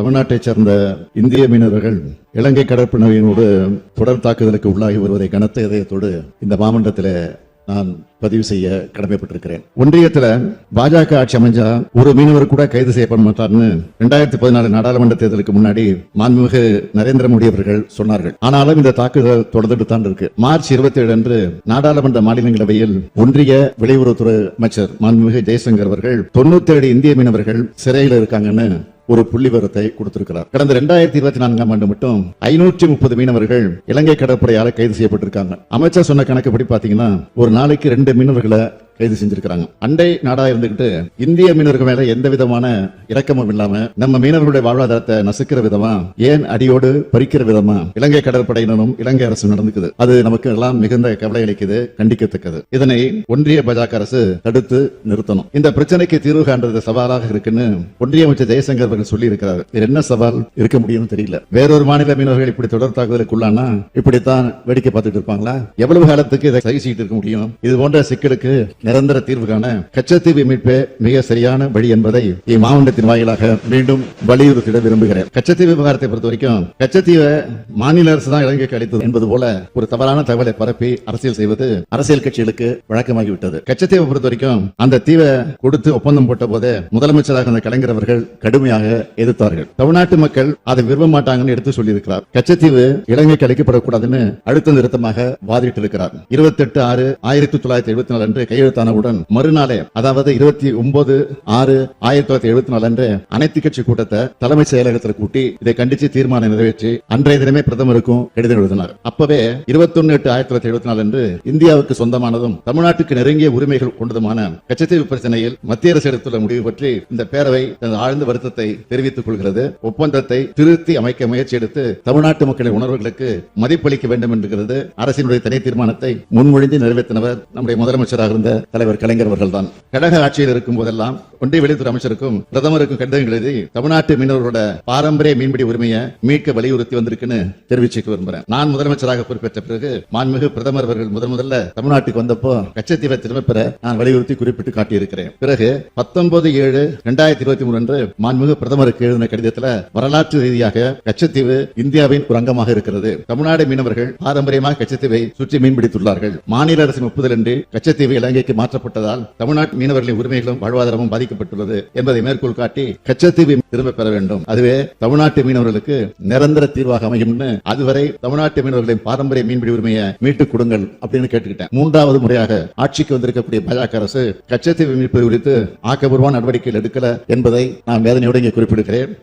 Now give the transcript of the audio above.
தமிழ்நாட்டைச் சேர்ந்த இந்திய மீனவர்கள் இலங்கை கடற்படையினோடு தொடர் தாக்குதலுக்கு உள்ளாகி வருவதை கனத்த இதயத்தோடு இந்த மாமன்றத்தில் நான் பதிவு செய்ய கடமைப்பட்டிருக்கிறேன். ஒன்றியத்தில் பாஜக ஆட்சி அமைஞ்சா ஒரு மீனவர் கூட கைது செய்யப்பட மாட்டார்னு 2014 நாடாளுமன்ற தேர்தலுக்கு முன்னாடி மாண்புமிகு நரேந்திர மோடி அவர்கள் சொன்னார்கள். ஆனாலும் இந்த தாக்குதல் தொடர்ந்துட்டு தான் இருக்கு. மார்ச் 27 அன்று நாடாளுமன்ற மாநிலங்களவையில் ஒன்றிய வெளியுறவுத்துறை அமைச்சர் மாண்புமிகு ஜெய்சங்கர் அவர்கள் 97 இந்திய மீனவர்கள் சிறையில் இருக்காங்கன்னு ஒரு புள்ளிவிவரத்தை கொடுத்திருக்கிறார். கடந்த 2024 ஆண்டு மட்டும் 530 மீனவர்கள் இலங்கை கடற்படையால கைது செய்யப்பட்டிருக்காங்க. அமைச்சர் சொன்ன கணக்குப்படி பாத்தீங்கன்னா ஒரு நாளைக்கு 2 மீனவர்களை கைது செஞ்சிருக்காங்க. அண்டை நாடா இருந்துகிட்டு இந்திய மீனவர்கள் மேல எந்த விதமான இரக்கமும் இல்லாம நம்ம மீனவர்களுடைய வாழ்வாதாரத்தை நசுக்கிற விதமா, ஏன் அடியோடு பறிக்கிற விதமா இலங்கை கடற்படையினரும் இலங்கை அரசு நடந்துக்குது. அது நமக்கு எல்லாம் மிகுந்த கவலை அளிக்குது, கண்டிக்கத்தக்கது. இதனை ஒன்றிய பாஜக அரசு தடுத்து நிறுத்தணும். இந்த பிரச்சனைக்கு தீர்வு காண்றது சவாலாக இருக்குன்னு ஒன்றிய அமைச்சர் ஜெயசங்கர் அவர்கள் சொல்லி இருக்கிறார். இது என்ன சவால் இருக்க முடியும்னு தெரியல. வேறொரு மாநில மீனவர்கள் இப்படி தொடர் தாக்குதலுக்குள்ளானா இப்படித்தான் வேடிக்கை பார்த்துட்டு இருப்பாங்களா? எவ்வளவு காலத்துக்கு இதை சகிச்சுக்கிட்டு இருக்க முடியும்? இது போன்ற சிக்கலுக்கு நிரந்தர தீர்வு காண கச்சத்தீவு மீட்பே மிக சரியான வழி என்பதை இம்மாவட்டத்தின் வாயிலாக மீண்டும் வலியுறுத்திட விரும்புகிறேன். கச்சத்தீவு விவகாரத்தை பொறுத்த வரைக்கும் கச்சத்தீவை மாநில அரசு தான் இலங்கைக்கு அளித்தது என்பது போல ஒரு தவறான தகவலை பரப்பி அரசியல் செய்வது அரசியல் கட்சிகளுக்கு வழக்கமாகிவிட்டது. கச்சத்தீவை பொறுத்த வரைக்கும் அந்த தீவை கொடுத்து ஒப்பந்தம் போட்ட போது முதலமைச்சராக இருந்த கலைஞர் அவர்கள் கடுமையாக எதிர்த்தார்கள். தமிழ்நாட்டு மக்கள் அதை விரும்ப மாட்டாங்கன்னு எடுத்து சொல்லியிருக்கிறார். கச்சத்தீவு இலங்கைக்கு அளிக்கப்படக்கூடாதுன்னு அழுத்த நிறுத்தமாக வாதிட்டு இருக்கிறார். 28/6/1974 அன்று கையெழுத்தானவுடன் மறுநாளே, அதாவது 29/6/1974 அன்று அனைத்து கட்சி கூட்டத்தை தலைமைச் செயலகத்தில் கூட்டி இதை கண்டித்து தீர்மானம் நிறைவேற்றி அன்றைய தினமே பிரதமருக்கும் கடிதம் எழுதினார். அப்பவே 21/8/1974 அன்று இந்தியாவுக்கு சொந்தமானதும் தமிழ்நாட்டுக்கு நெருங்கிய உரிமைகள் கொண்டதுமான கச்சத்தீவு பிரச்சனையில் மத்திய அரசு எடுத்துள்ள முடிவு பற்றி இந்த பேரவை தனது ஆழ்ந்த வருத்தத்தை தெரிவித்துக் கொள்கிறது. ஒப்பந்தத்தை திருத்தி அமைக்க முயற்சி எடுத்து தமிழ்நாட்டு மக்களின் உணர்வுகளுக்கு மதிப்பளிக்க வேண்டும் என்கிறது அரசினுடைய தனி தீர்மானத்தை முன்மொழிந்து நிறைவேற்றினவர் நம்முடைய முதலமைச்சராக இருந்த தலைவர் கலைஞர் அவர்கள் தான். கழக ஆட்சியில் இருக்கும் போதெல்லாம் ஒன்றிய வெளியுறவு அமைச்சருக்கும் பிரதமருக்கும் கடிதம் எழுதி தமிழ்நாட்டு மீனவர்களோட பாரம்பரிய மீன்பிடி உரிமையை மீட்க வலியுறுத்தி வந்திருக்குன்னு தெரிவிச்சுக்க விரும்புகிறேன். நான் முதலமைச்சராக பொறுப்பேற்ற பிறகு மாண்புமிகு பிரதமர் அவர்கள் முதல்ல தமிழ்நாட்டுக்கு வந்தப்போ கச்சத்தீவை திரும்ப பெற நான் வலியுறுத்தி குறிப்பிட்டு காட்டியிருக்கிறேன். பிறகு 19/7/2023 அன்று மாண்புமிகு பிரதமருக்கு எழுதின கடிதத்தில் வரலாற்று ரீதியாக கச்சத்தீவு இந்தியாவின் ஒரு அங்கமாக இருக்கிறது. தமிழ்நாடு மீனவர்கள் பாரம்பரியமாக கச்சத்தீவை சுற்றி மீன்பிடித்துள்ளார்கள். மாநில அரசின் ஒப்புதலின்றி கச்சத்தீவு இலங்கைக்கு மாற்றப்பட்டதால் தமிழ்நாட்டு மீனவர்களின் உரிமைகளும் வாழ்வாதாரமும் பாதிக்கப்பட்டுள்ளது என்பதை மேற்கோள் காட்டி கச்சத்தீவை திரும்ப பெற வேண்டும். அதுவே தமிழ்நாட்டு மீனவர்களுக்கு நிரந்தர தீர்வாக அமையும். அதுவரை தமிழ்நாட்டு மீனவர்களின் பாரம்பரிய மீன்பிடி உரிமையை மீட்டுக் கொடுங்கள் அப்படின்னு கேட்டுக்கிட்டேன். 3வது முறையாக ஆட்சிக்கு வந்திருக்கக்கூடிய பாஜக அரசு கச்சத்தீவை மீட்பது குறித்து ஆக்கப்பூர்வமான நடவடிக்கைகள் எடுக்கல என்பதை நான் வேதனையோடு இங்கே குறிப்பிடுகிறேன்.